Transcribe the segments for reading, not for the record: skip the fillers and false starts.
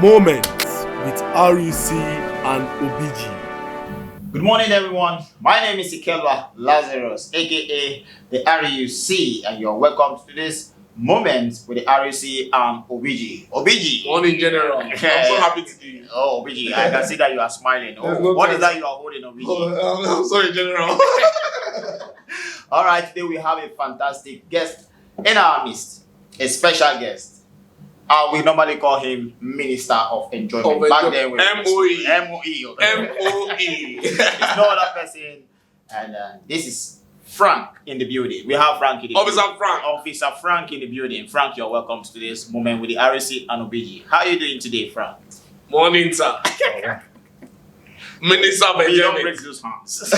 Moments with RUC and OBG. Good morning, everyone. My name is Ikelwa Lazarus, aka the RUC, and you're welcome to today's Moments with the RUC and OBG. OBG. Morning, General. I'm so happy to see you. Oh, OBG, I can see that you are smiling. Oh, what is that you are holding, OBG? Oh, I'm sorry, General. All right, today we have a fantastic guest in our midst, a special guest. We normally call him Minister of Enjoyment. Back then, we MOE. MOE. MOE. It's no other person. And this is Frank in the building. We have Frank in the Officer building. Frank. Officer Frank in the building. Frank, you're welcome to today's moment with the RC and OBG. How are you doing today, Frank? Morning, sir. Minister of You don't Enjoyment. break those hands.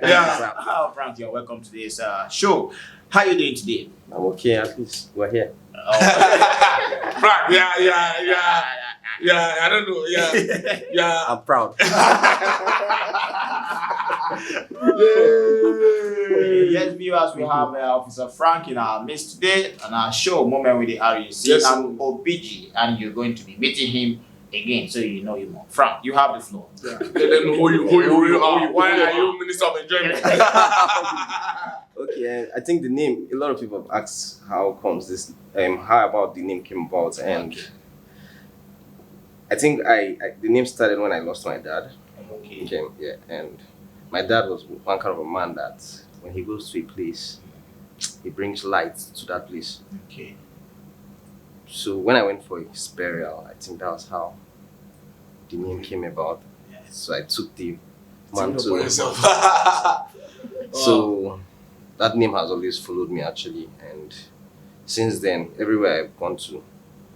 Yeah. Frank, you're welcome to this show. How are you doing today? I'm okay, at least we're here. Frank, yeah. I don't know. Yeah. I'm proud. Yes, viewers, we have Officer Frank in our midst today on our show, Moment with the RUC Yes, and OBG, and you're going to be meeting him again, so you know him more. Frank, you have the floor. Yeah. Let them know who you are. Why are you Minister of Enjoyment? Okay, I think the name, a lot of people have asked how comes this, how about the name came about, and I think the name started when I lost my dad. Okay. Yeah, and my dad was one kind of a man that when he goes to a place, he brings light to that place. Okay. So when I went for his burial, I think that was how the name came about. Yes. So I took the For mantle. yourself. So that name has always followed me actually, and since then, everywhere I've gone to,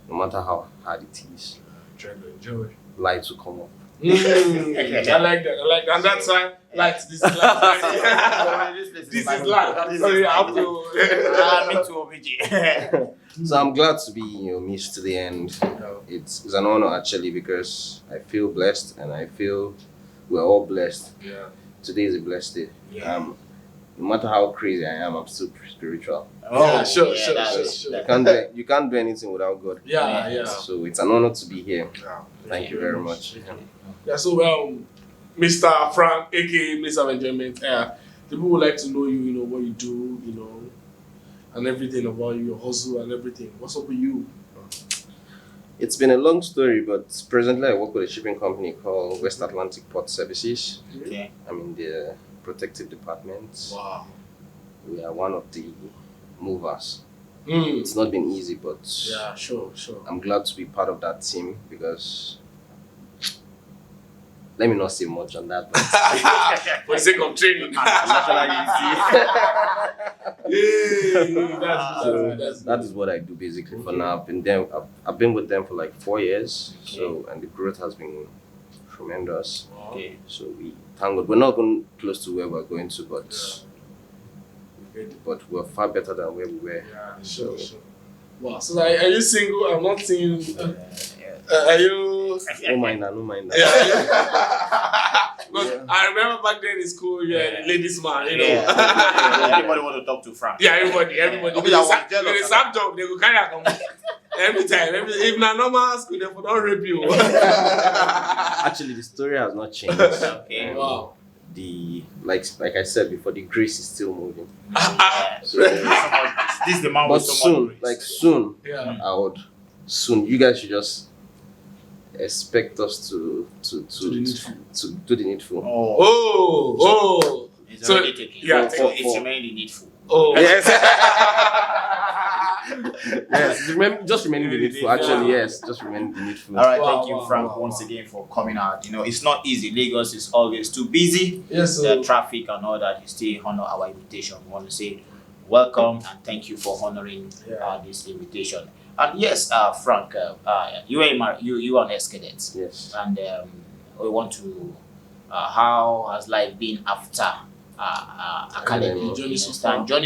no matter how hard it is, Trying to enjoy. light will come up. I like that. And that's why light. This is light. This is light. Sorry, I have to. Me too, OBG. So I'm glad to be in your midst today, and it's an honor actually because I feel blessed, and I feel we're all blessed. Yeah. Today is a blessed day. Yeah. No matter how crazy I am, I'm still spiritual. Yeah, sure. You can't do anything without God. Yeah. So it's an honor to be here. Yeah. Thank you very much. Yeah, so Mr. Frank, aka Minister of Enjoyment, the people would like to know you, what you do, and everything about you, your hustle and everything. What's up with you? It's been a long story, but presently I work with a shipping company called West Atlantic Port Services. Okay. I'm in the protective department. Wow. We are one of the movers. Mm. It's not been easy, but Yeah, sure. I'm glad to be part of that team because let me not say much on that. But For the sake of training. that is what I do basically for now. I've been with them for like 4 years, and the growth has been tremendous. Okay. So we thank God. We're not going close to where we're going to, but we're far better than where we were. Yeah, sure. Wow. So are you single? I'm not seeing. Are you? No mind that. Yeah. Because I remember back then in school, ladies man, Everybody want to talk to Frank. Yeah, everybody. Okay, that was They some job, they go carry a come every time. If na normal school, they don't rape you. Actually, the story has not changed. Okay. Wow. The like I said before, the grace is still moving. So, This is the man but with so much soon, Yeah. soon, you guys should just expect us to do the needful. Oh. It's So, already taken. yeah, So it's remaining needful. Oh. Yes. Just remaining the needful. Actually, yes, just remaining the needful. All right, Wow, thank you, wow, Frank, wow, once again for coming out. It's not easy. Lagos is always too busy. Yes, The traffic and all that. You still honor our invitation. We want to say welcome and thank you for honoring this invitation. And yes, Frank, you are an ex-cadet. Yes. And we want to. How has life been after academy? Journey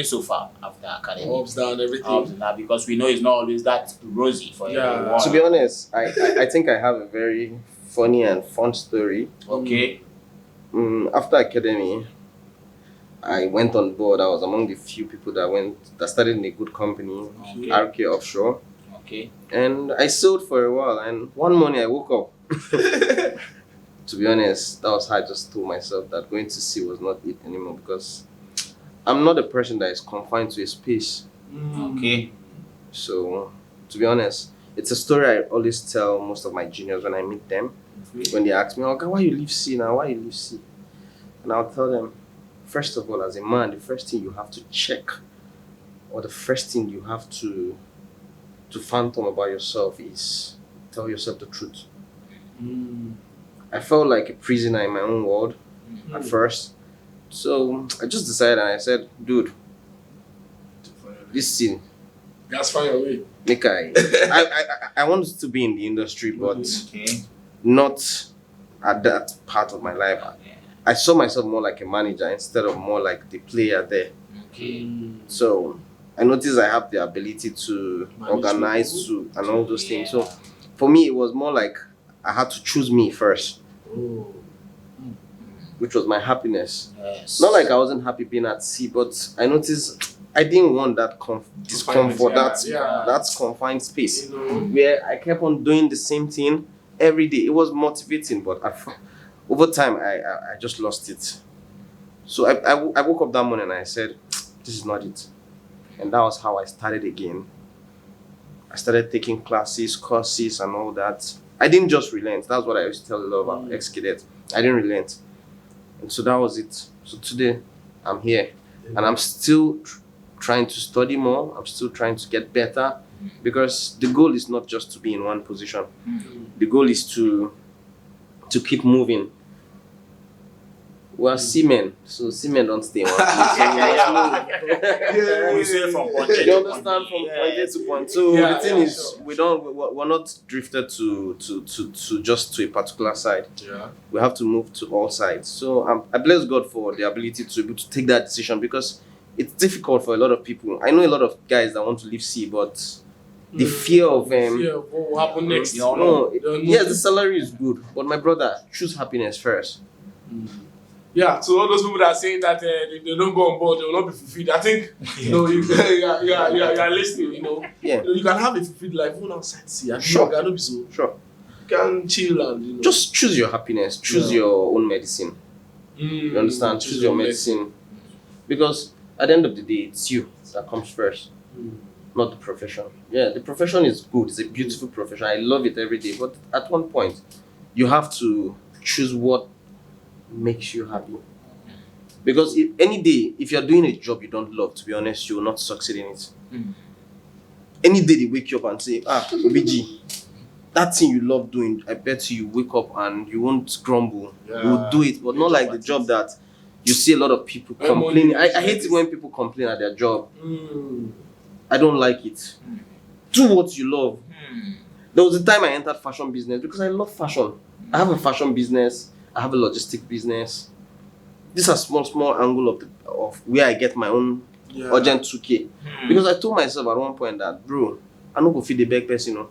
so far after academy. Ups, down, everything. Because we know it's not always that rosy for everyone. To be honest, I think I have a very funny and fun story. Okay. After academy, I went on board. I was among the few people that started in a good company, Okay. RK Offshore. Okay. And I sewed for a while, and one morning I woke up. To be honest, that was how I just told myself that going to sea was not it anymore, because I'm not a person that is confined to a space. Okay. So, to be honest, it's a story I always tell most of my juniors when I meet them. When they ask me, "Okay, why you leave sea now? Why you leave sea?" And I'll tell them, first of all, as a man, the first thing you have to check, or the first thing you have to phantom about yourself, is tell yourself the truth. I felt like a prisoner in my own world at first. So I just decided, and I said, dude, this scene, That's fine away. make I wanted to be in the industry, but Okay. not at that part of my life. I saw myself more like a manager instead of more like the player there. Okay. So I noticed I have the ability to Manage organize people. and all those things. So for me, it was more like I had to choose me first, Oh. which was my happiness. Yes. Not like I wasn't happy being at sea, but I noticed I didn't want that discomfort, that confined space You know. where I kept on doing the same thing every day. It was motivating, but over time, I just lost it. So I woke up that morning and I said, this is not it. And that was how I started again. I started taking classes, courses, and all that. I didn't just relent. That's what I used to tell a lot about ex-cadets. I didn't relent. And so that was it. So today, I'm here. And I'm still trying to study more. I'm still trying to get better. Because the goal is not just to be in one position. The goal is to keep moving. We are seamen, so seamen don't stay in one place. So We say from point A you to understand, from point B. point A to point. So Yeah, the thing yeah, is, sure. we're not drifted to just to a particular side. Yeah. We have to move to all sides. So I bless God for the ability to be able to take that decision, because it's difficult for a lot of people. I know a lot of guys that want to leave sea, but the fear of Fear of what will happen next. You don't no, Don't know. yes, the salary is good, but my brother, choose happiness first. Yeah, so all those people that are saying that if they don't go on board, they will not be fulfilled. I think you know you are listening. You know, Yeah. you can have a fulfilled life even outside sea. And Sure. you cannot be so. Sure. You can chill and you know. Just choose your happiness. Choose Yeah. your own medicine. You understand? Choose your medicine. Because at the end of the day, it's you that comes first, not the profession. Yeah, the profession is good. It's a beautiful profession. I love it every day. But at one point, you have to choose what makes you happy. Because any day, if you're doing a job you don't love, to be honest, you will not succeed in it. Any day they wake you up and say, BG, that thing you love doing, I bet you wake up and you won't grumble. Yeah. You will do it, but not like the job that you see a lot of people complaining. I hate it when people complain at their job. I don't like it. Do what you love. There was a time I entered fashion business because I love fashion. I have a fashion business. I have a logistic business. This is a small angle of where I get my own urgent 2K. Because I told myself at one point that, bro, I don't go feed the big person, you know.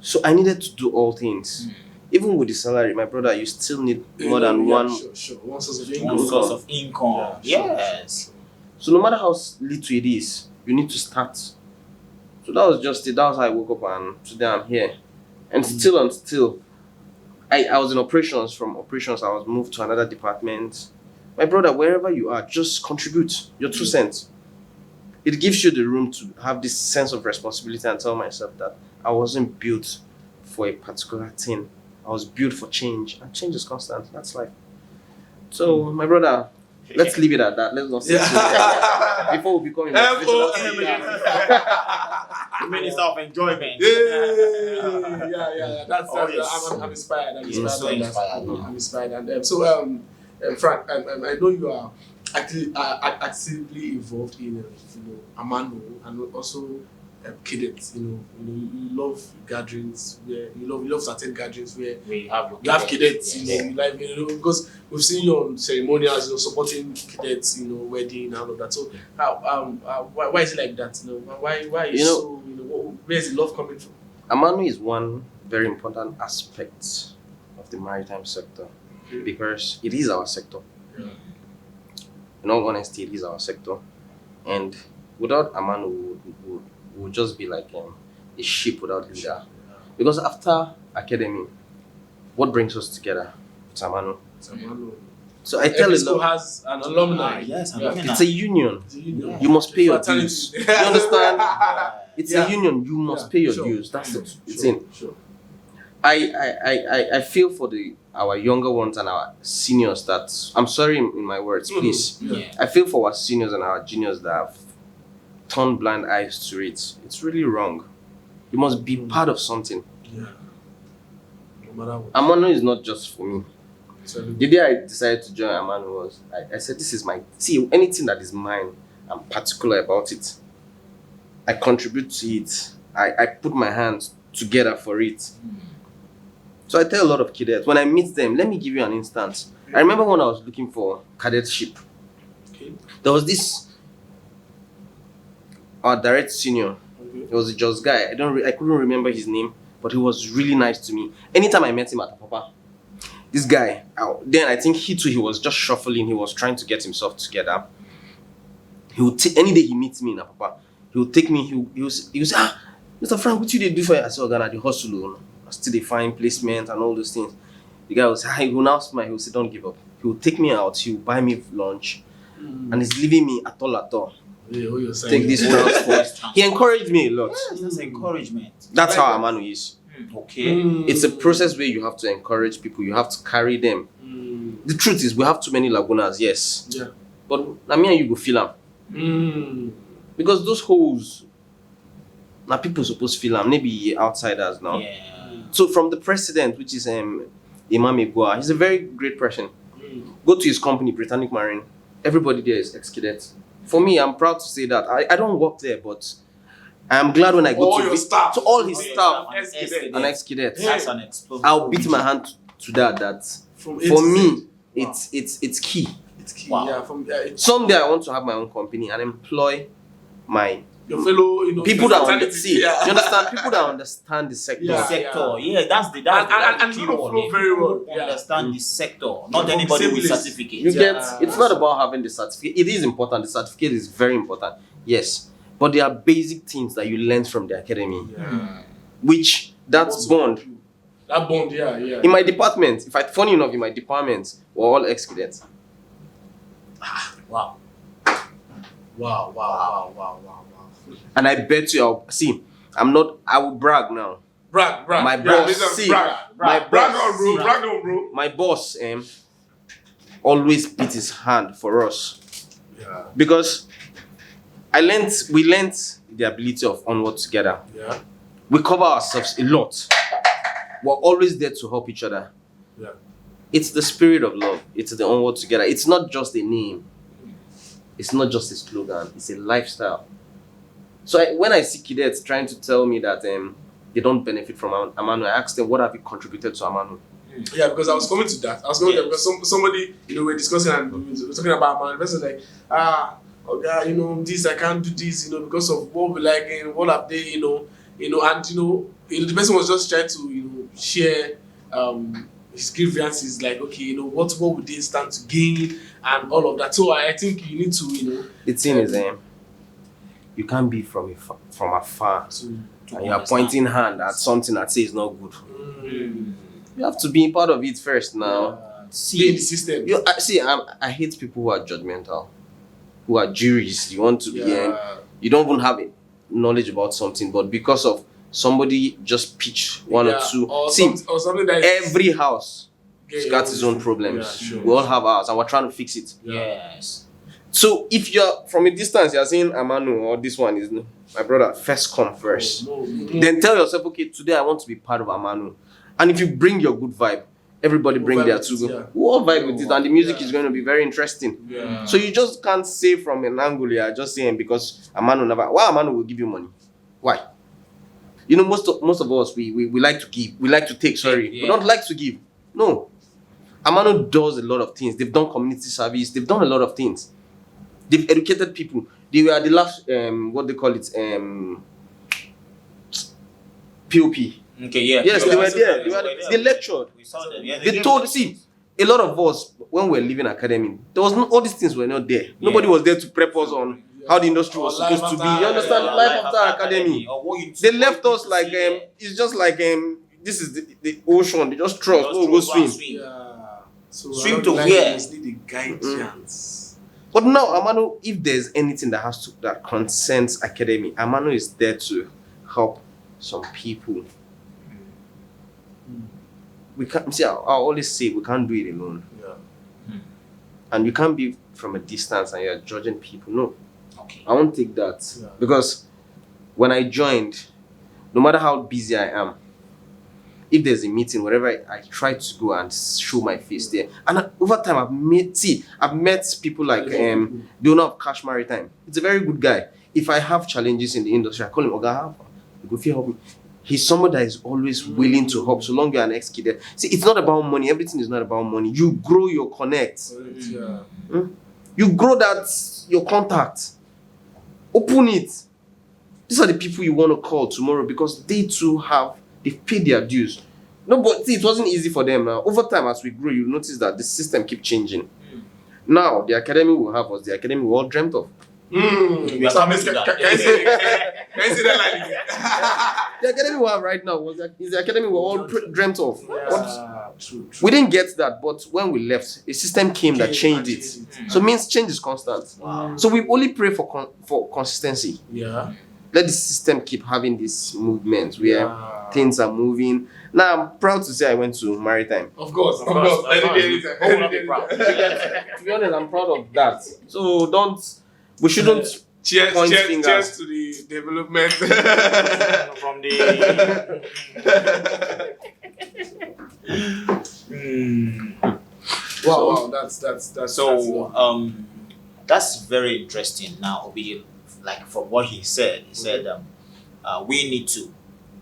So I needed to do all things. Even with the salary, my brother, you still need more than one. Sure. One source of One income. source of income. Yes. So no matter how little it is, you need to start. So that was just it. That was how I woke up, and today I'm here. And still, I was in operations. From operations, I was moved to another department. My brother, wherever you are, just contribute your 2 cents. It gives you the room to have this sense of responsibility and tell myself that I wasn't built for a particular thing. I was built for change, and change is constant. That's life. So, my brother, let's leave it at that. Let's not say before we become Minister of Enjoyment. Yeah. That's yes. I'm inspired. I'm You're so inspired. inspired. I'm inspired. And Frank, I know you are actively involved in Amano and also cadets. You love gatherings where you love certain gatherings where We have you have cadets. Yes. You like because we've seen you on ceremonials, supporting cadets, wedding and all of that. So why is it like that? Why is so? Where is the love coming from? Amano is one very important aspect of the maritime sector because it is our sector. Yeah. In all honesty, it is our sector, and without Amano, we we'll just be like a ship without leader. Because after academy, what brings us together? It's Amano. So I tell Every a school lot. has an alumni. Yes, Yeah. alumni. It's a union. It's a union. You must pay your Fraternity. dues. You understand? It's Yeah. a union. You must pay your Sure. dues. That's the Sure. thing. Sure. I feel for our younger ones and our seniors that I'm sorry in my words, please. Yeah. I feel for our seniors and our juniors that have turned blind eyes to it. It's really wrong. You must be part of something. Yeah. No matter what. Amano is not just for me. So, The day I decided to join Amano was I said this is my anything that is mine, I'm particular about it. I contribute to it. I put my hands together for it. So I tell a lot of cadets, when I meet them, let me give you an instance. I remember when I was looking for cadetship. Okay. There was this our direct senior. Okay. He was a just guy. I couldn't remember his name, but he was really nice to me. Anytime I met him at Apapa, this guy, then I think he was just shuffling. He was trying to get himself together. He would any day he meets me in Apapa, he would take me. He would say, Mr. Frank, what you dey do for you? I said, Ghana, the hustle. I still dey find placement and all those things. The guy was, he will now smile. He will say, don't give up. He will take me out. He will buy me lunch, and he's leaving me at all. Yeah, what you're saying. Take this transport. He encouraged me a lot. Yes, that's encouragement. That's how Amanu is. Okay. It's a process where you have to encourage people. You have to carry them. The truth is, we have too many lagunas, yes. Yeah. But na me and you go feel them. Because those holes, now people supposed to feel them. Maybe outsiders now. Yeah. So from the president, which is Imam Igua, he's a very great person. Go to his company, Britannic Marine. Everybody there is ex-cadets. For me, I'm proud to say that. I don't work there, but I'm glad when I go All to your staff. to all his Oh, yeah, staff ex-cadet. and ex-cadets. That's an explosive. I'll beat my hand to that. From A For to me, Z. it's key. It's key. Wow. Yeah, it's Someday I want to have my own company and employ my your fellow, people that fraternity. understand. Yeah. You understand? People that understand the sector. Yeah. Sector, that's the And key you know word. flow very well. People Yeah. Understand the sector, not From anybody same with list. certificate. You Yeah. get, it's not about having the certificate. It is important. The certificate is very important. Yes. But there are basic things that you learn from the academy, which that's Also, bond. That bond, yeah. In my department, funny enough, in my department, we're all ex-cadets. Wow. Wow. And I bet you, I will brag now. Brag. My Yeah, boss, listen, see, brag. my Brag boss, on, bro. see. Brag on, bro. My boss always beat his hand for us Yeah. because we learned the ability of onward together. Yeah. We cover ourselves a lot. We're always there to help each other. Yeah. It's the spirit of love. It's the onward together. It's not just a name. It's not just a slogan. It's a lifestyle. So when I see cadets trying to tell me that they don't benefit from Amanu, I ask them, what have you contributed to Amanu? Yeah, because I was coming to that. Because somebody, we're discussing and we were talking about man. The person was like, okay, this I can't do this, because of what we like and what have they, and the person was just trying to, share his grievances, like, okay, what would they stand to gain and all of that. So I think you need to, The thing is, you can't be from afar and you are pointing hand at something that says not good. You have to be part of it first now. be in the system. I hate people who are judgmental, who are juries. You want to be, you don't even have knowledge about something, but because of somebody just pitch one or two. Or something that Every house is got its own problems. Yeah, sure. We all have ours, and we're trying to fix it. Yes. So if you're from a distance, you're saying Amanu or this one is my brother, first come first. Then tell yourself, okay, today I want to be part of Amanu. And if you bring your good vibe, everybody bring their too. We all vibe with it, and the music is going to be very interesting. Yeah. So you just can't say from an angle, you're just saying because Amanu never. Why Amanu will give you money? Why? Most of us we like to give, we like to take. Sorry, we don't like to give. No, Amanu does a lot of things. They've done community service. They've done a lot of things. They've educated people. They were the last what they call it POP. Okay, yeah. Yes, they were there. They They lectured. We saw them. Yeah, They told, a lot of us when we were leaving academy, there was all these things were not there. Nobody was there to prep us on how the industry was Or life supposed to be. after- You understand? yeah, Life after academy. Or what you They what left you us need to like see there. it's just like this is the ocean. They just trust. Just Oh, go throw, swim. Yeah. So Swim along to the line, where? you just need the guidance. But now, Amano, if there's anything that concerns academy, Amano is there to help some people. We can't see. I always say we can't do it alone, Yeah. and you can't be from a distance and you're judging people. No, Okay. I won't take that Yeah. because when I joined, no matter how busy I am, if there's a meeting, whatever, I try to go and show my face there. And over time, I've met people like the owner of Cash Maritime. It's a very good guy. If I have challenges in the industry, I call him Oga. Go help me. He's someone that is always willing to help, so long you're an ex-kid. See, it's not about money. Everything is not about money. You grow your connect. Yeah. You grow that your contact. Open it. These are the people you want to call tomorrow because they too they've paid their dues. No, but see, it wasn't easy for them now. Over time, as we grow, you notice that the system keep changing. Now, the academy will have us, the academy we all dreamt of. We are So, coming to that. can you say that like again? The academy we have right now is the academy we all dreamt of. But Yeah, true. we didn't get that, but when we left, a system came that changed it. So it means change is constant. Wow. So we only pray for consistency. Yeah. Let the system keep having this movement where Yeah. things are moving. Now I'm proud to say I went to Maritime. Of course. Of course. Who will not be proud? To be honest, I'm proud of that. So we shouldn't Cheers, point cheers, fingers. cheers to the development. From the Wow, that's so that's very interesting. Now, like from what he said, we need to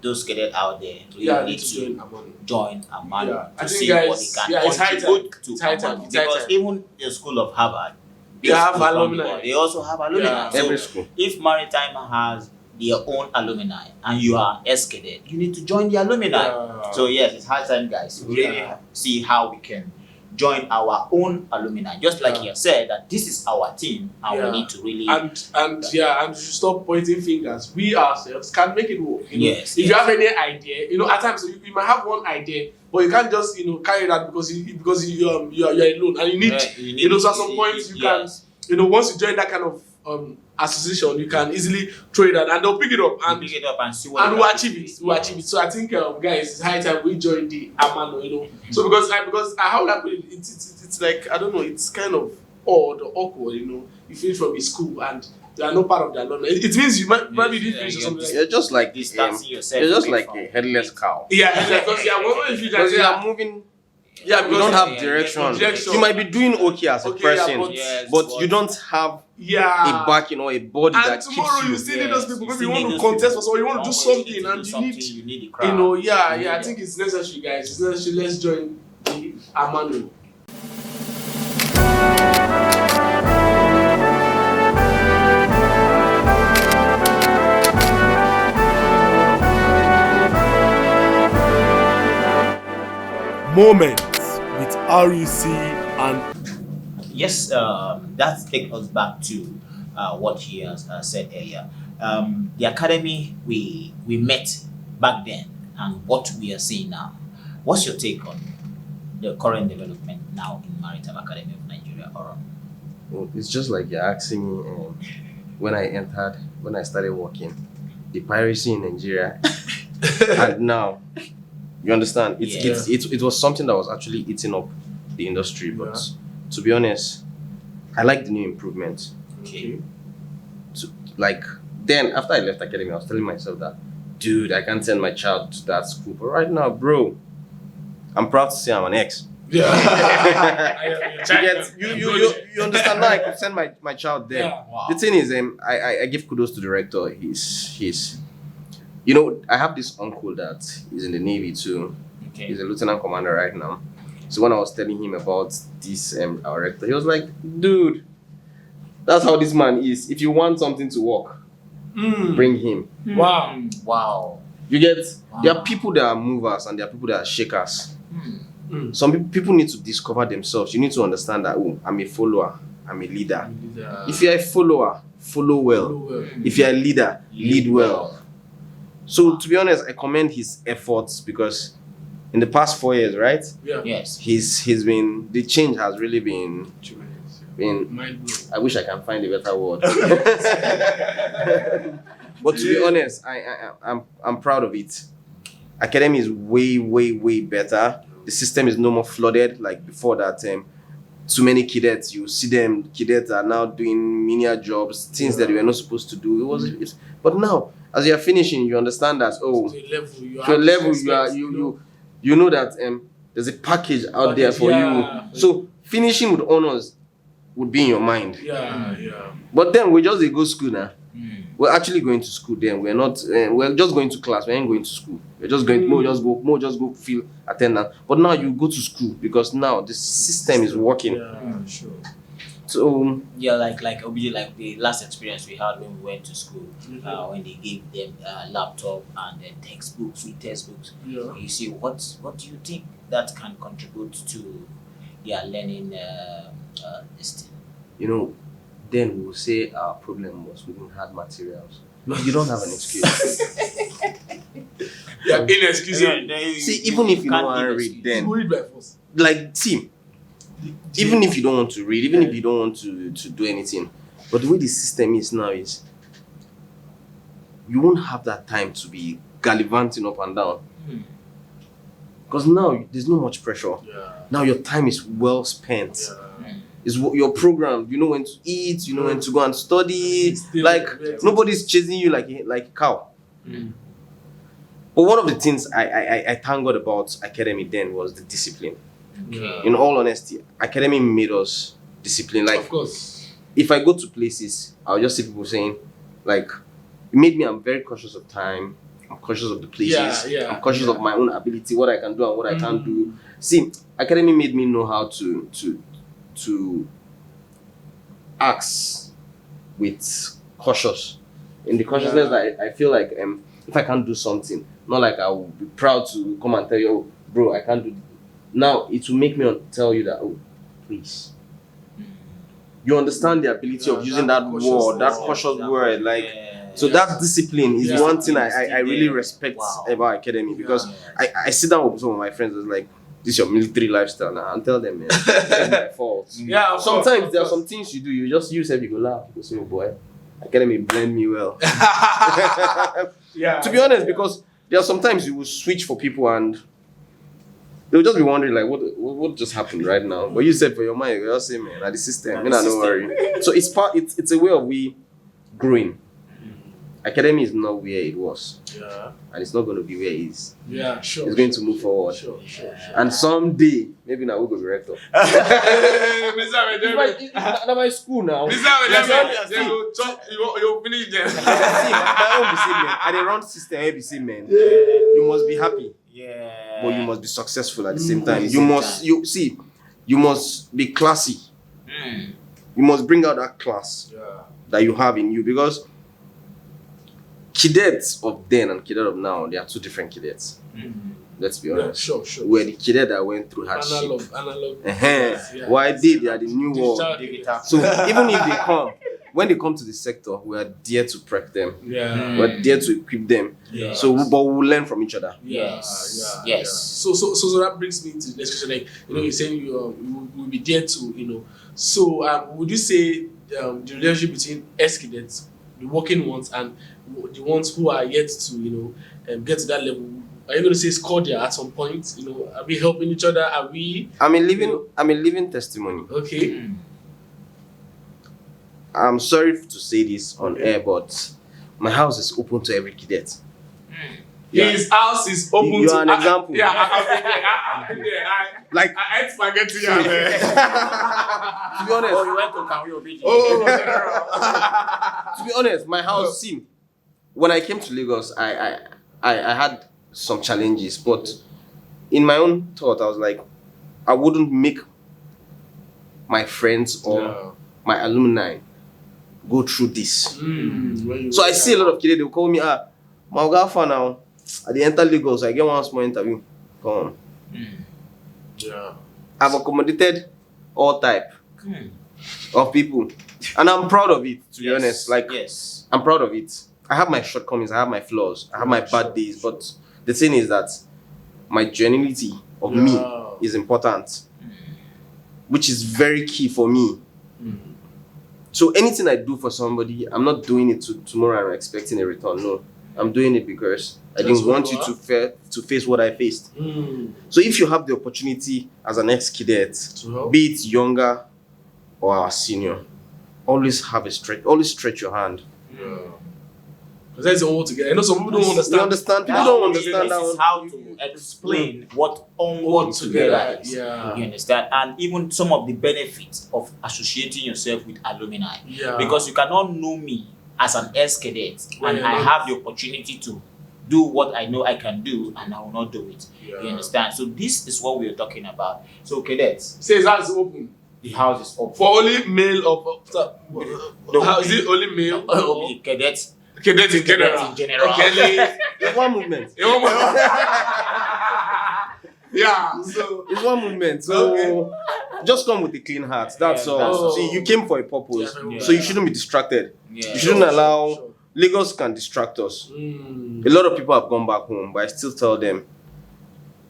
those cadets out there really need to join Amano Yeah. I to think see guys, what they can yeah, it's high contribute time. to It's high time. Amano. It's high Because time. even the school of Harvard, They have school from alumni. the world, they also have alumni. Yeah. So Every school. if Maritime has their own alumni and you are an ex-cadet, you need to join the alumni. Yeah. So yes, it's high time, guys. We really Yeah. see how we can join our own alumni. Just like you said, that this is our team, and Yeah. we need to really. And you should stop pointing fingers. We ourselves can make it work. You know? Yes, If yes. you have any idea, at times you might have one idea, but you can't just carry that because you're alone and you need so at some point you yes. can once you join that kind of association you can easily throw it out and they'll pick it up and pick it up and see what and they we'll can achieve do. it. We'll achieve it. So I think, guys, it's high time we join the Amano. So because how that it's like I don't know. It's kind of odd or awkward. You finish from a school and you are not part of the alumni. It means you maybe didn't finish or something. Like You're just like Distancing yourself. you're just away like from a headless cow. because when you finish, Because you are moving. yeah, You don't because have direction. direction. You might be doing okay as a Okay, yeah, person, but- Yes, but you don't have yeah. a backing or a body And that tomorrow keeps you you. still need those people. Yes, Maybe you want need to those contest people. for something. You want to do something, and you need the crowd. I think it's necessary, guys. It's necessary. Let's join the Amano. Moments with RUC and Yes, that takes us back to what he has said earlier. The academy we met back then and what we are seeing now. What's your take on the current development now in Maritime Academy of Nigeria? Well, it's just like you're asking me when I started working, the piracy in Nigeria, and now, you understand, it was something that was actually eating up the industry. But to be honest, I like the new improvement. Okay. Like then, after I left academy, I was telling myself that, dude, I can't send my child to that school. But right now, bro, I'm proud to say I'm an ex. You understand now? I could send my child there. Yeah. Wow. The thing is, I give kudos to the director. He's I have this uncle that is in the Navy too. Okay. He's a lieutenant commander right now. So when I was telling him about this our rector, he was like, dude, that's how this man is. If you want something to work, bring him. Wow. Wow. You get, Wow. there are people that are movers and there are people that are shakers. Mm. Some people need to discover themselves. You need to understand that, oh, I'm a follower, I'm a leader. If you're a follower, follow well. If you're a leader, lead well. So to be honest, I commend his efforts because in the past 4 years, right? Yeah. Yes. He's been, the change has really been Mind blowing. I wish I can find a better word. But to be honest, I'm proud of it. Academy is way better. The system is no more flooded like before that time. Too many cadets, you see them, cadets are now doing menial jobs, things that they were not supposed to do. But now, as you're finishing, you understand that To a level, you know that there's a package out there for you. So finishing with honors would be in your mind. Yeah. But then we just go school now. We're actually going to school then. We're not. We're just going to class. We ain't going to school. We're just going. More just go feel attendance. But now you go to school because now the system is working. Yeah, sure. So Yeah, like obviously like the last experience we had when we went to school, when they gave them laptop and then textbooks, free textbooks. Yeah. You see, what do you think that can contribute to their learning this thing? then we'll say our problem was we didn't have materials. No, you don't have an excuse. Yeah, inexcusable. See, even if you don't want to read, then even if you don't want to read, even if you don't want to do anything, but the way the system is now is you won't have that time to be gallivanting up and down. Because now there's no much pressure. Yeah. Now your time is well spent. Yeah. Is your program. You know when to eat. You know when to go and study. Nobody's chasing you like a cow. But one of the things I thank God about academy then was the discipline. Yeah. In all honesty, academy made us disciplined. Like, of course. if I go to places, I'll just see people saying, like, it made me. I'm very cautious of time. I'm cautious of the places. I'm cautious of my own ability, what I can do and what I can't do. See, academy made me know how to ask with cautious. In the cautiousness that I feel like if I can't do something, not like I will be proud to come and tell you, oh, bro, I can't do. Now it will make me tell you that, oh, please. You understand the ability of using that word, that cautious word, like. So that discipline is one thing I really respect about academy because I sit down with some of my friends and like, this is your military lifestyle now, and tell them, man, it's my fault. Yeah, sometimes there are some things you do, you just use you go laugh, you go say, oh boy, academy blend me well. To be honest, because there are sometimes you will switch for people and they'll just be wondering like what just happened right now. But you said for your mind, you just say, man, at the system, don't worry. So it's a way of we growing. Academy is not where it was. Yeah. And it's not going to be where it is. Yeah, sure. It's going to move forward. Sure. And someday, maybe now we'll go be rector. Now my school now. You finish there. My own be say, man. At the round system, I be say, man. You must be happy. Yeah. But you must be successful at the same time. You must be classy. You must bring out that class that you have in you because cadets of then and cadet of now, they are two different cadets. Let's be honest. Sure. We're the cadet that went through hardship. Analog. Why they are the new world. So even if they come, when they come to the sector, we are there to prep them. Yeah. We're there to equip them. Yeah. So, but we'll learn from each other. Yes. So that brings me to the next question. Like, you're saying you will be there to, So, would you say the relationship between ex-cadets, the working ones, and the ones who are yet to, get to that level, are you going to say it's cordial at some point? Are we helping each other? Are we? I'm a living testimony. Okay. I'm sorry to say this on air, but my house is open to every cadet. His house is open to. You are an example. I ate spaghetti. To be honest. You went to Kawiobi. To be honest, my house, see, when I came to Lagos, I had some challenges, but in my own thought, I was like, I wouldn't make my friends or my alumni go through this. So I see a lot of kids, they'll call me, Malgafa now. At the enter Lagos, I get one small interview. Come on. Yeah. I've accommodated all type of people. And I'm proud of it, to be Yes, honest. Like, yes. I'm proud of it. I have my shortcomings, I have my flaws, I have my bad days, but the thing is that my genuinity of me is important, which is very key for me. So anything I do for somebody, I'm not doing it tomorrow and expecting a return. No, I'm doing it because I didn't want you to face what I faced. So if you have the opportunity as an ex-cadet, be it younger or a senior, always stretch your hand. Because that's all together. I know some people don't understand. You understand? People don't understand this that is one. how to explain what onward together is. Yeah. You understand? And even some of the benefits of associating yourself with alumni. Yeah. Because you cannot know me as an ex-cadet and I have the opportunity to do what I know I can do and I will not do it. Yeah. You understand? So this is what we are talking about. So cadets, Says house is open. the house is open. For only male or how is it only male? Only cadets. Cadets in general. Okay. It's one movement. Yeah. So It's one movement. So just come with a clean heart. That's all. that's all. See, you came for a purpose, Yeah. so you shouldn't be distracted. Yeah. You shouldn't Sure, allow. sure. Lagos can distract us. A lot of people have gone back home, but I still tell them,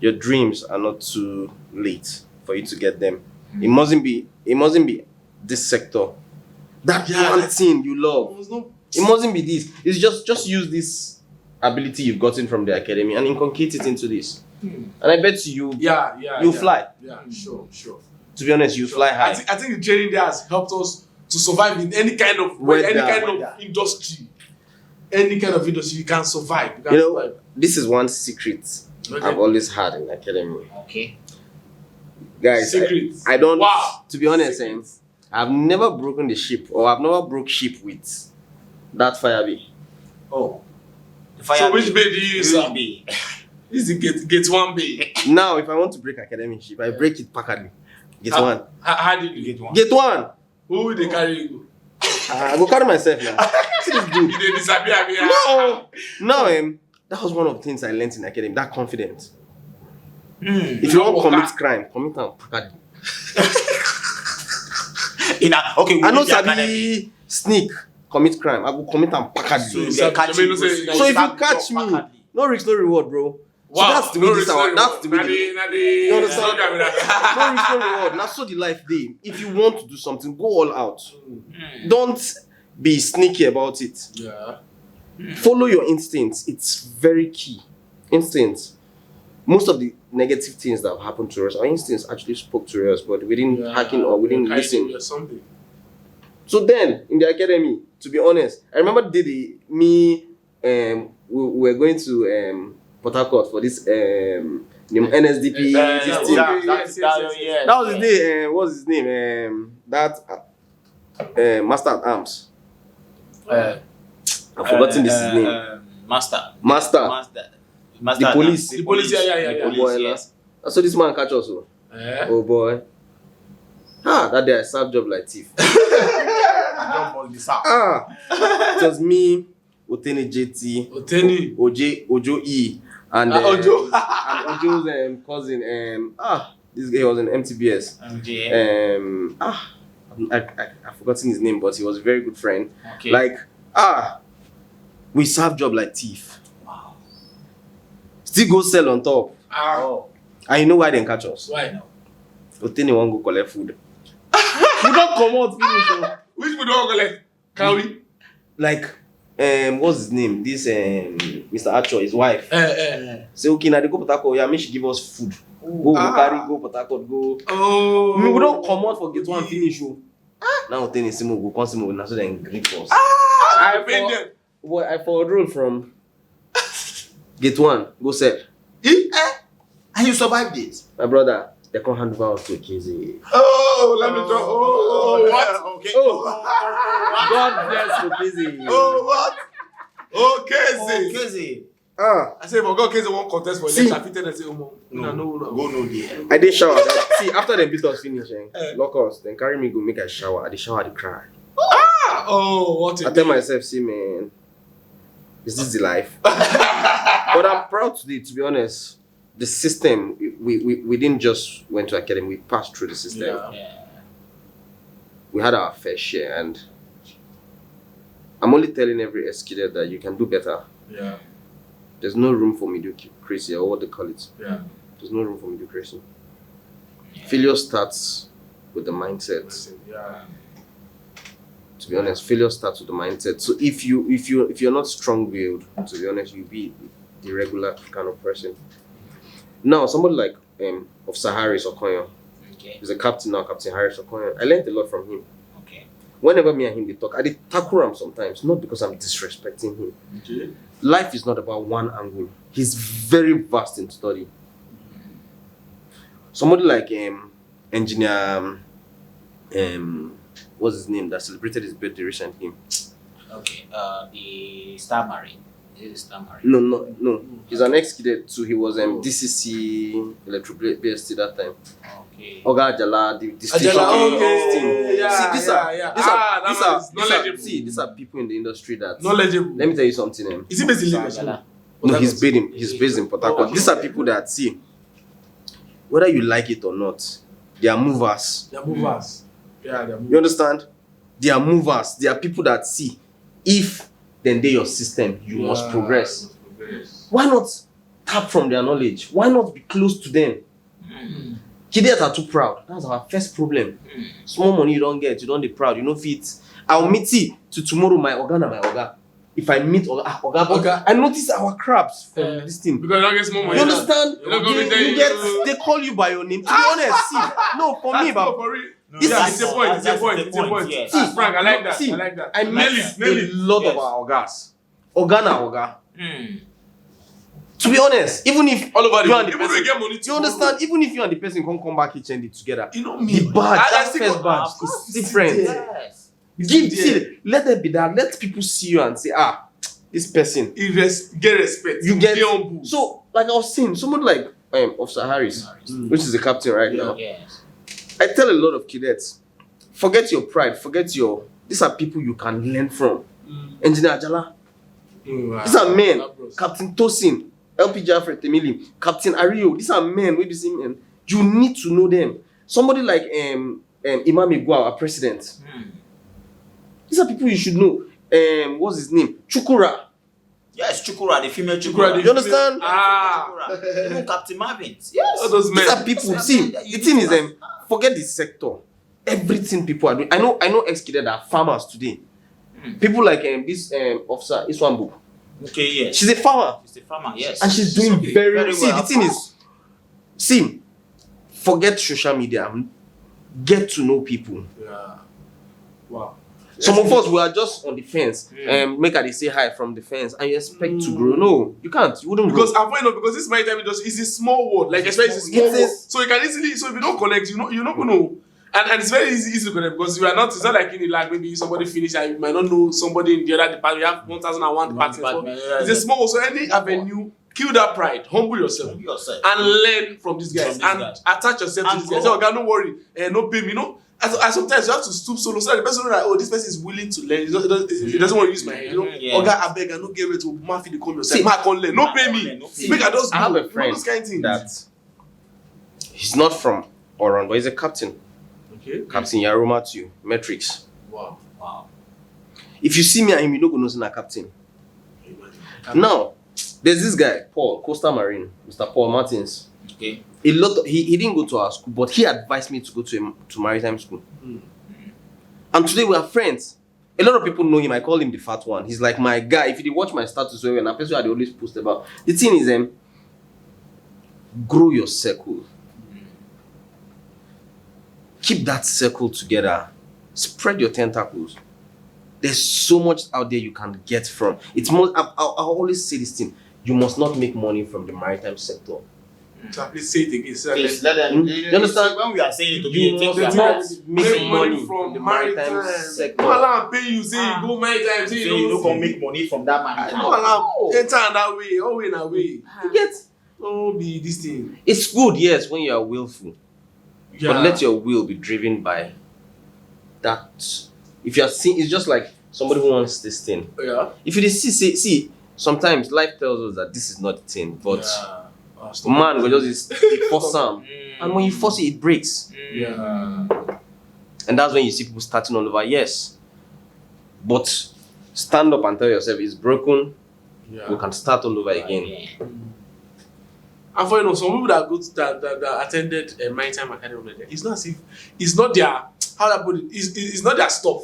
your dreams are not too late for you to get them. It mustn't be this sector. That one thing you love. It mustn't be this. It's just use this ability you've gotten from the academy and inculcate it into this. And I bet you fly. Yeah, sure. To be honest, you fly high. I think the training there has helped us to survive in any kind of industry. Any kind of industry, you can survive. This is one secret I've always had in academy. Okay. Guys, Secrets. I don't. Wow. To be honest, I've never broken the ship, or I've never broke ship with that fire bee. Oh. The So which bay do you use? Bay. This is the gate one bay. Now, if I want to break academic ship, I break it packardly. Gate one. How did you Gate one. Gate one. Who will they carry you? I go carry myself now. See this dude. Did they disappear? No, that was one of the things I learned in academy. That confidence. If you don't don't walk commit out. crime, commit am packardly. Okay, I know the academy. sabi sneak, commit crime. I will commit am packardly. So they catch you. So So if you catch me, no risk, no reward, bro. So that's the way this hour. That's the way. You understand? No risk, no reward. That's so the life day. If you want to do something, go all out. Don't be sneaky about it. Yeah. Follow your instincts. It's very key. Instincts. Most of the negative things that have happened to us, our instincts actually spoke to us, but we didn't hack in or we didn't listen. So then, in the academy, to be honest, I remember we were going to Port Harcourt for this NSDP. This thing. That was his day. What was his name? Master at Arms. I've forgotten this name. Master. The police. The police, yeah. Boy, Yes. So this man catch us. Oh boy. That day I served job like thief. It was me, Otene JT, Ojo E, and Ojo. and Ojo's cousin. This guy was in MTBS. I've forgotten his name, but he was a very good friend. Okay. Like, we serve job like thief. Wow. Still go sell on top. Oh. And you know why they catch us? Why? Otene won't go collect food. We don't come out finish. Which we don't collect? Can we? Like, what's his name? This Mr. Acho, his wife. Say, okay, now they go Port Harcourt. Yeah, make she give us food. Go carry, go Port Harcourt, go. Oh. We don't come out for get one finish. Now Otene Simo go come Simo now so then greet us. I made them. Boy, I forward roll from gate one, go sell. And you survived it. My brother, they can't hand over to Kizzy. Oh, let me draw. Oh, what? Okay. God bless for Kizzy. Oh, what? Okay, Keze. I say, for God, case one contest for See. election, I fit say, no. Go no there. I did shower. See, after they beat us finish, lock us, then carry me go make a shower. I did shower, I did cry. Oh, what I tell myself, see, man, is this the life? But I'm proud today, to be honest. The system, we didn't just went to academy, we passed through the system. Yeah. We had our fair share, and I'm only telling every ex-cadet that you can do better. Yeah. There's no room for mediocrity, or what they call it. Yeah. There's no room for mediocrity. Failure starts with the mindset. Yeah. To be honest, failure starts with the mindset. So if you're not strong-willed, to be honest, you'll be the regular kind of person. Now, somebody like Officer Harris Okoye, Okay. he's a captain now, Captain Harris Okoye. I learned a lot from him. Okay. Whenever me and him they talk, I did tackle him sometimes, not because I'm disrespecting him. Okay. Life is not about one angle. He's very vast in study. Somebody like engineer what's his name that celebrated his birthday recently? Okay. The Star Marine. Is it the Star Marine? No. He's an ex-cadet too. He was DCC Electro-BST that time. Okay. Oga Ajala, the station. Ajala, okay. yeah, See, these are people in the industry that. Knowledgeable. Let me tell you something. Is he based in Lagos? Ajala. No, he's based in Port Harcourt. These are people that see, whether you like it or not, they are movers. They are movers. Yeah, they are movers. You understand? They are movers. They are people that see, if then they your system, you must progress. Why not tap from their knowledge? Why not be close to them? Cadets are too proud. That's our first problem. Small money you don't get, you don't be proud. You know fit. I'll meet you to tomorrow my oga. If I meet oga, I notice our crabs from this thing. Because you don't get small money. You understand? You get. They call you by your name. To be honest, see, no, for me, but It's a point. Yes. See, Frank, I like that. see, I like that. I met Nelly. a lot of our ogas. Oga. To be honest, even if All over the you world. and the Even if person, you get money you understand, even if you and the person can't come back HND together, You know me. the badge, I that still first go- badge of course, is different. Yes. See, let there be that. Let people see you and say, this person. Get respect. You get Be humble. so like I was saying, someone like Officer Harris, which is the captain right now. Yes. I tell a lot of cadets, forget your pride, these are people you can learn from. Engineer Ajala, these are men. Captain Tosin, LP Jaffrey Temili, Captain Ario, these are men. Where do you see men? You need to know them. Somebody like Imam Igwa, our president. These are people you should know. What's his name? Chukura. Yes, Chukura, the female Chukura. You understand? Even Captain Marvin. Yes. All those men. These are people. See, the thing is, forget this sector. Everything people are doing. I know ex-cadets are farmers today. People like this officer Iswambu. Okay, yes. She's a farmer. She's a farmer, yes. And she's doing okay. very Very well. See, well, the of thing course. is, forget social media. Get to know people. Yeah. Wow. Some of us we are just on the fence. Make her they say hi from the fence, and you expect to grow. No, you can't. You wouldn't Because grow. I'm finding out because this maritime industry is a small word. Like especially it's a small It word. is. So you can easily so if you don't connect, you're not gonna know. And it's very easy to connect because you are not. It's not like in the like maybe somebody finish and you might not know somebody in the other department. You have 1001 departments. It's a small. So any avenue, kill that pride, humble yourself, and learn from these guys From these and guys. attach yourself to And these guys. grow. Say, okay, no worry, no pay me, And sometimes you have to stoop solo so that the person know that this person is willing to learn. He doesn't want to use my head. Yeah. Oga, I beg, I no get ready to mafi the come yourself. I can't learn. No pay me. Make I just I have go. a friend Those kind of things. that he's not from Oran, but he's a captain. Okay. Captain Yaroma to Metrics. Wow. If you see me and him, you don't go know say na captain. Now, there's this guy, Paul, Coastal Marine, Mr. Paul Martins. Okay. He didn't go to our school, but he advised me to go to maritime school. And today we are friends. A lot of people know him. I call him the fat one. He's like my guy. If you watch my status, when a person I always post about. The thing is, grow your circle. Keep that circle together. Spread your tentacles. There's so much out there you can get from. It's more. I always say this thing. You must not make money from the maritime sector. So please say it again. Say Please it let them. You understand? When we are saying it to You be, must not make money from the maritime sector. No allow pay you say you go maritime. Say say you you don't don't go make money from that man. No allow enter that way. All way na way. You get? No be this thing. It's good, yes, when you are willful. But let your will be driven by that. If you are seeing, it's just like somebody who wants this thing. Yeah. If you see, sometimes life tells us that this is not the thing, but Yeah. man will just force some, and when you force it, it breaks, Yeah. and that's when you see people starting all over. Yes, but stand up and tell yourself it's broken. Yeah. We can start all over again. Yeah. And for some people that go to that attended Maritime Academy, it's not as if it's not their how I put it. It's not their stuff.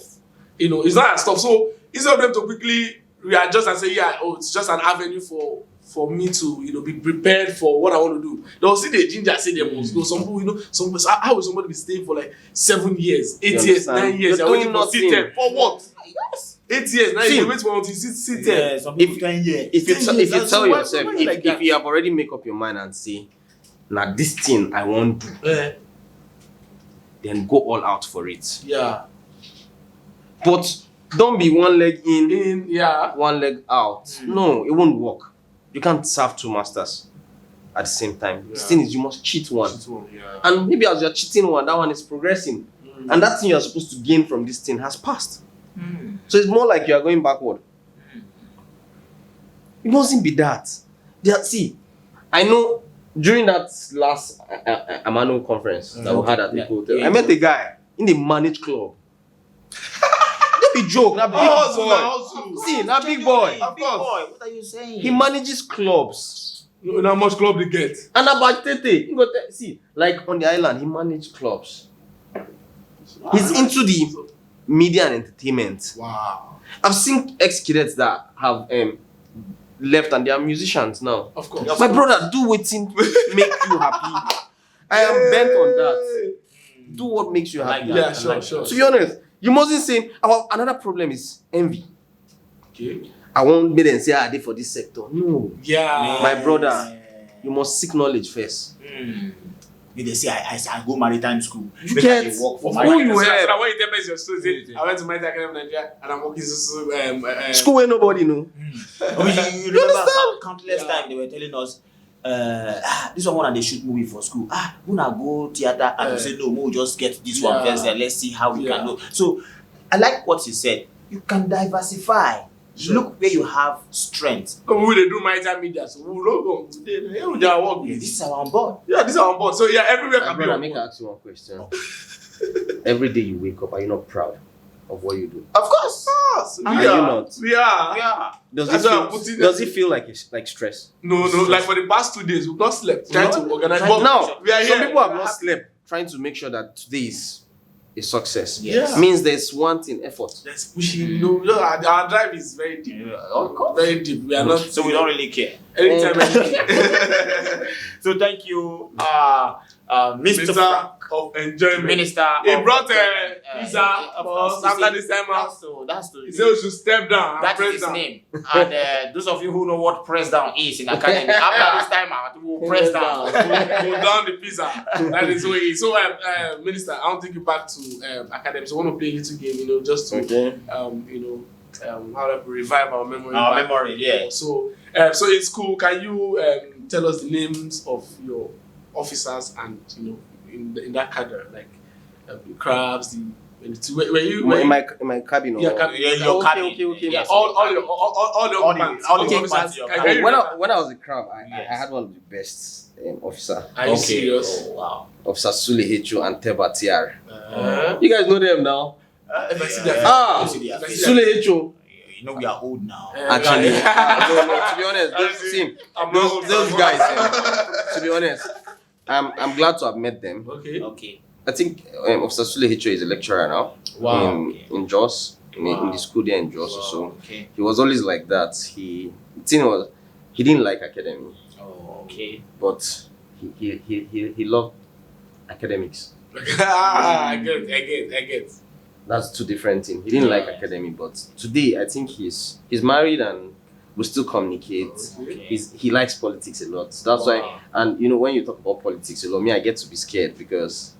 It's not their stuff. So instead of them to quickly readjust and say, yeah, it's just an avenue for me to be prepared for what I want to do. They'll see the ginger, say they must go. Some people, how will somebody be staying for like 7 years, 8 years, 9 years? You're They're waiting for doing sit for what? Yes. 8 years, 9 See, years, wait for until sit Yeah, some people 10 years. If you 10 years, tell so why yourself, you like that? if you have already make up your mind and say, now this thing I won't do, then go all out for it. Yeah. But don't be one leg in, Yeah. one leg out. No, it won't work. You can't serve two masters at the same time. The Yeah. thing is, you must cheat one. Yeah. And maybe as you're cheating one, that one is progressing. And that thing you're supposed to gain from this thing has passed. So it's more like you are going backward. It mustn't be that. See, I know during that last Amano conference that we had at the hotel, I met a guy in the managed club. Don't be joke, that big boy. See, that big boy. Of course. What are you saying? He manages clubs. You know how much club they get? And about Tete, see, like on the island, he managed clubs. He's into the media and entertainment. Wow. I've seen ex-cadets that have left and they are musicians now. Of course. My brother, do what make you happy. I am bent on that. Do what makes you happy. Yeah, sure. To be honest, you mustn't say, another problem is envy. Okay. I won't be and say, I did for this sector. No. Yeah. My brother, you must seek knowledge first. They say I go maritime school. You Make get I dey work for who maritime. you So help. when you tell me your story, I went to Maritime Academy Nigeria and I'm working School where nobody know. You remember countless times they were telling us, this one and they shoot movie for school. We na go theater and we say no, we'll just get this one first and let's see how we can do. So I like what he said. You can diversify. Sure. Look where you have strength. Come we do Maritime Media, so we will go. They are work with This is our on board. Yeah, this is our board. So yeah, everywhere My can be brother, on make board. I ask you one question. Every day you wake up, are you not proud of what you do? Of course. We Are you not? We are. Yeah. Does it feel like stress? No, like for the past 2 days, we've not slept trying to organize. But Now, we are some here. people have not slept trying to make sure that today is a success. Yes. Means there's one thing, effort. Let's push it. Our drive is very deep. Of course. Very deep. We are not. So we don't really care. Anytime. So thank you, Mr. Minister Frank. of Enjoyment. Minister. He of brought Enjoyment. pizza Of for course, us you after see, this time out. That's He said we should step down. and that press is his down. name. And those of you who know what press down is in academy, after this time out, we will press down. Pull down the pizza. That is what it is. So, Minister, I want to take you back to academy. So, I want to play a little game, just to, how to revive our memory. Our back. memory, yeah. So in school, can you tell us the names of your officers and in that cadre, like the crabs, were you In my cabin. Yeah, or- cabin. Yeah, your cabin. Okay. Yes. all the the officers? your Can cabin. you- When I was a crab, I Yes. had one of the best officer. Are you serious? Oh, wow. Officer Sule Hecho and Teba Tiar. Uh, You guys know them now? if I see their Ah, You see their face. Sule Hecho. You know we are old now. Actually, Yeah. no, to be honest, those guys, to be honest, I'm glad to have met them. Okay. Okay. I think Officer Sule Hecho is a lecturer now in Jos, in the school there in Jos. So Okay. he was always like that. The thing was, he didn't like academy, Oh, okay. but he loved academics. I get. That's two different things. He didn't like academy, but today I think he's married and we still communicate. Okay. He likes politics a lot. That's why, and when you talk about politics a lot, I get to be scared because,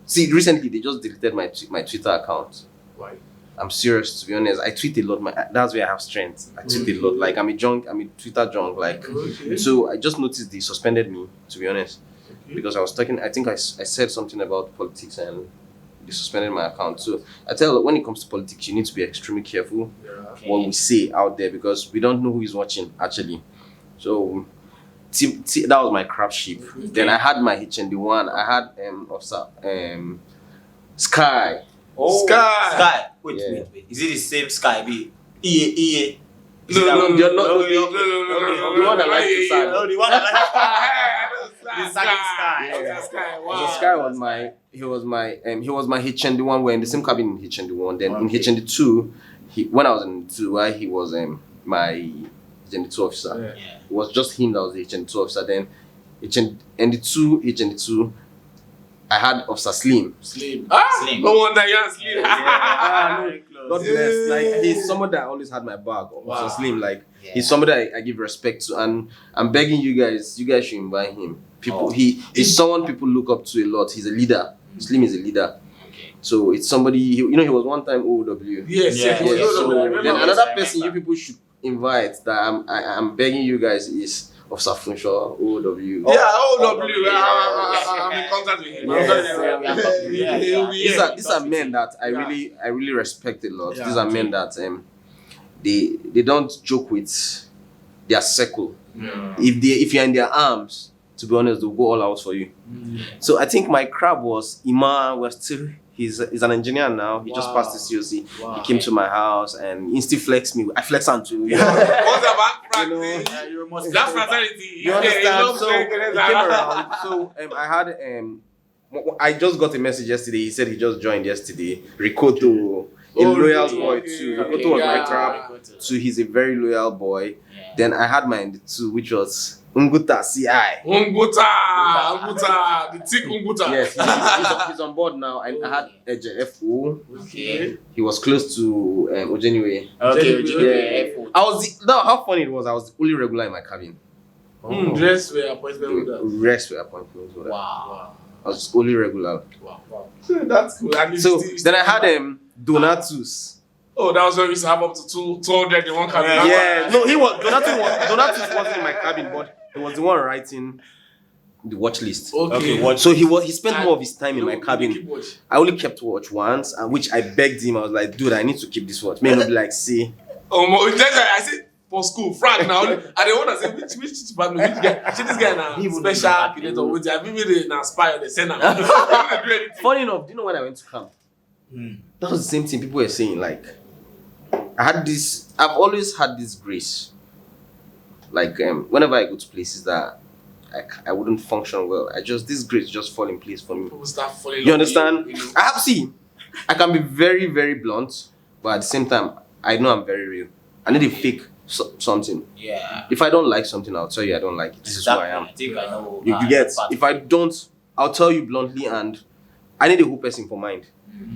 see, recently they just deleted my Twitter account. Why? I'm serious, to be honest. I tweet a lot. That's where I have strength. I tweet a lot. Like I'm a Twitter junk. Like, Okay. so I just noticed they suspended me, to be honest, Okay. because I was talking. I think I said something about politics and they suspended my account. So I tell you, when it comes to politics, you need to be extremely careful Yeah. what we say out there because we don't know who is watching actually. So that was my crap sheep. Okay. Then I had my HND1. I had Officer Sky. Oh, Sky. Wait. Yeah. Is it the same Sky? EA. No, You're not no, okay. The one that likes the sun. No, the one that likes the sagging sky. Yeah. Sky. Wow. So Sky was my HND one. We're in the same cabin in HND one. Then in HND two, when I was in two, he was my HND two officer. Yeah. It was just him that was the HND two officer. Then HND two, I had Officer Slim. Slim. Slim. No wonder you're Slim. God bless. Like he's someone that always had my back. Officer Slim. Like he's somebody I give respect to, and I'm begging you guys should invite him. He's someone people look up to a lot. He's a leader. Slim is a leader. Okay. So it's somebody he was one time OW. Yes. Yeah. He was So OW. then another person you people should invite that I'm begging you guys is Officer Funshaw, OW. Yeah, I'm in contact with him. These are men that I really respect a lot. Yeah. These are men that they don't joke with their circle. Yeah. If you're in their arms, to be honest, they'll go all out for you. So I think my crab was Ima. He's an engineer now. He just passed his COC. Wow. He came to my house and he still flexed me. I flex on too. What's about You practice? That's fraternity. You understand? So he came around. So I had I just got a message yesterday. He said he just joined yesterday. Rikoto, a loyal boy too. Rikoto was my crab. So he's a very loyal boy. Yeah. Then I had mine too, which was Unguta CI. Unguta, the thick Unguta. Yes, he's on board now. I had Eje FO. Okay. He was close to Ojeniwe. Okay. How funny it was. I was the only regular in my cabin. Dress were appointment with that. Rest were appointments. Wow. I was the only regular. Wow. That's cool. At least So still- then I had Donatus. Oh, that was when we used to have up to 200 in one cabin. Yeah, no, Donatus wasn't in my cabin, but he was the one writing the watch list. Okay. So he spent more of his time in my cabin. Keep watch. I only kept watch once, and which I begged him. I was like, dude, I need to keep this watch. May not be like, see. I said for school, Frank now. I don't want to say which department, which guy. See this guy now, special cadet or which I mean they inspire the sender. Funny enough, do you know when I went to camp? That was the same thing people were saying. Like, I've always had this grace. Like, whenever I go to places that I wouldn't function well, this grace just fall in place for me. People start falling. You understand? I can be very, very blunt, but at the same time, I know I'm very real. I need to fake something. Yeah. If I don't like something, I'll tell you I don't like it. This is who I am. I think I know. You get? If I don't, I'll tell you bluntly, and I need a whole person for mind.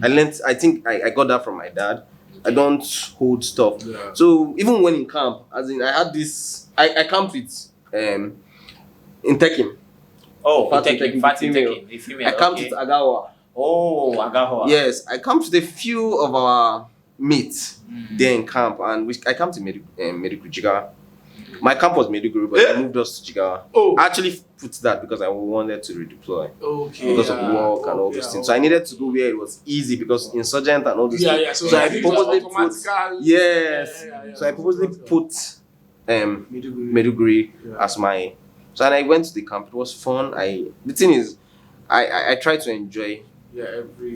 I think I got that from my dad. I don't hold stuff. Yeah. So even when in camp, as in I had this, I camped with in Tekim. Oh, Fat taking female. the female. I camped with Agawa. Oh, Agawa. Yes, I camped with a few of our mates there in camp, and I camped in Meduguri, Jigawa. My camp was Meduguri, but they moved us to Jigawa. Oh. I actually put that because I wanted to redeploy Okay. because of work and all those things. So I needed to go where it was easy because insurgent and all those things. Yeah. So I purposely put automatical. yes. Yeah. So I purposely put Meduguri as my. So and I went to the camp. It was fun. The thing is, I try to enjoy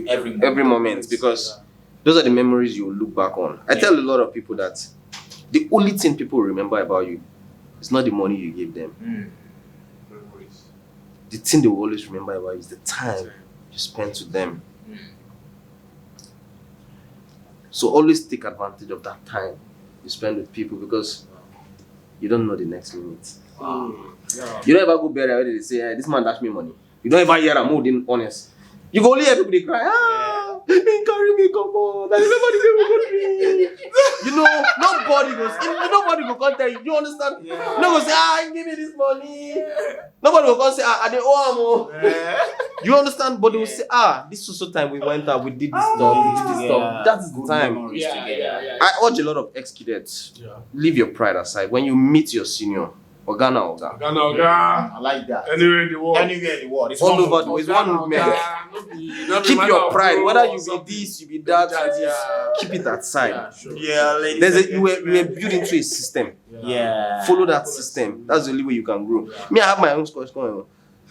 every moment because those are the memories you will look back on. I tell a lot of people that the only thing people remember about you is not the money you gave them. The thing they will always remember about you is the time you spent with them. So always take advantage of that time you spend with people because you don't know the next minute. You don't ever go burial where they say, hey, this man dashed me money. You don't ever hear a mood in honest. You go only hear people they cry, he carry me, come on. I remember the day we got me. You know, nobody will come tell you. You understand? Yeah. No go say, give me this money. Nobody will come say, I dey owe am. You understand? But they will say, this is also time we went out, we did this stuff, That is the time. Yeah. I urge a lot of ex-cadets, leave your pride aside. When you meet your senior, Oga. I like that. Anywhere in the world. It's All over the world. It's one movement. Keep your pride. Whether you be this, you be that, keep it aside. Yeah, sure. Yeah, ladies. You were built into a system. Yeah. Follow that system. That's the only way you can grow. Me, I have my own scores going on.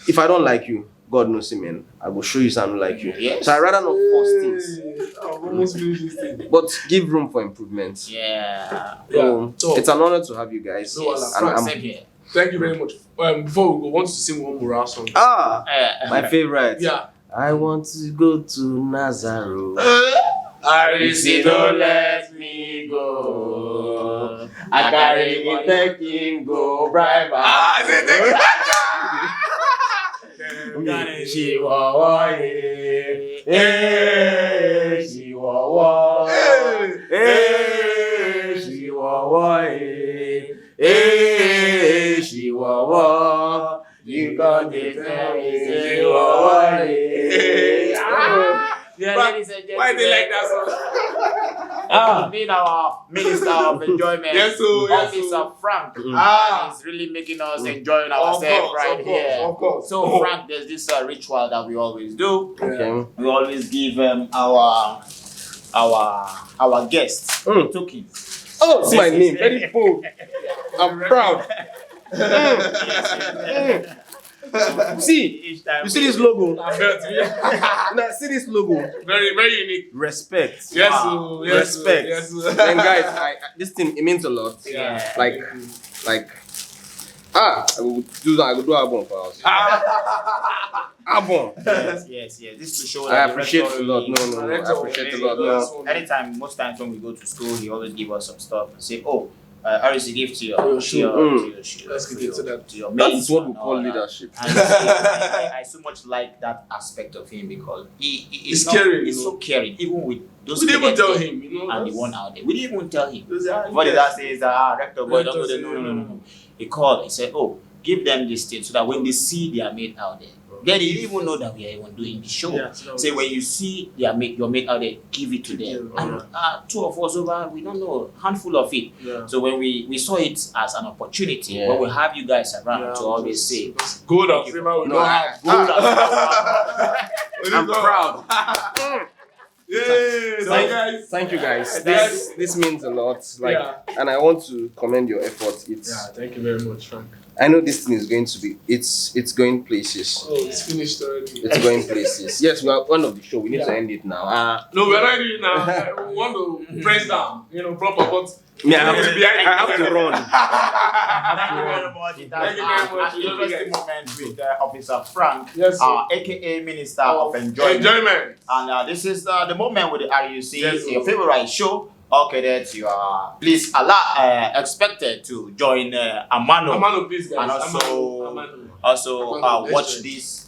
If I don't like you, God knows him, man. I will show you something like you. Yes. So I rather not force things, I've almost finished this thing. but give room for improvement. Yeah. So, It's an honor to have you guys. No, Yes. and I'm- Same here. thank you very much. Before we go, want to sing one morale song? My favorite. Yeah. I want to go to Nazareth. I don't let me go. I carry the taking go bribe. You got Yeah, ladies and gentlemen. Why they like that song? Being our minister of enjoyment, Yes, so, yes, Officer so. Frank, is really making us enjoying Of ourselves course, right of course, here. of course. So, Frank, there's this ritual that we always do. Okay. We always give our guests tokens. Oh, it's my name. Very bold. I'm proud. See, Each time you see this logo? I felt it. Now, see this logo? Very, very unique. Respect. Yes, Wow. so, yes, Respect. Yes, so. And guys, this thing, it means a lot. Yeah. Like, I will do that. I will do album for us. Album. Yes. This to show I that the appreciate rector a lot. really- No. I appreciate a lot. No. Anytime, most times when we go to school, he always give us some stuff and say, "Oh, RC give to your Let's to get into your- that. to your That mates is what we and all call that." leadership. And I so much like that aspect of him because He's caring, He's you so know. caring, even with those. We didn't even cadets tell him, you know. and the that's- one out there. We didn't even tell him. that's- What did that say? Is rector boy, don't go there. Rector No, say, no. He called. He said, "Oh, give them this thing so that when they see their mate out there, then they didn't even know that we are even doing the show. Yeah, so that Say was- when you see your mate out there, give it to them. Yeah, And two of us over, we don't know, handful of it. Yeah. So when we saw it as an opportunity, Yeah. when we have you guys around Yeah, to always say, gold and silver we No, don't have. "Gold and I'm proud. Yeah, so guys. Thank you guys. Yes. This means a lot. Like, Yeah. and I want to commend your effort. Yeah, thank you very much, Frank. I know this thing is going to be. It's going places. Oh, it's finished already. It's going places. Yes, we are one of the show. We need to Yeah. end it now. No, we're not doing it now. We want to press down, proper, but Me, I have to run. Thank you very much. It has Thank you very been much. an interesting moment with Officer Frank, Yes, sir. aka Minister of Enjoyment. Enjoyment. And this is the moment with the RUC, Yes, sir. your favorite show. All cadets, you are please expected to join Amano. Amano, please, guys. And also- Amano. Also Amano, watch let's this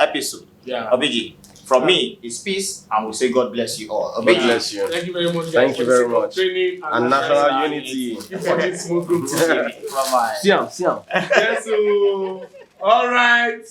episode. Yeah. Obiji, from me, it's peace, and we say God bless you all. God Obiji. bless you. Thank you very much, guys. Thank you for the very sake of much. Training And national unity. For this small group. Bye-bye. See ya. Yes, so, all right.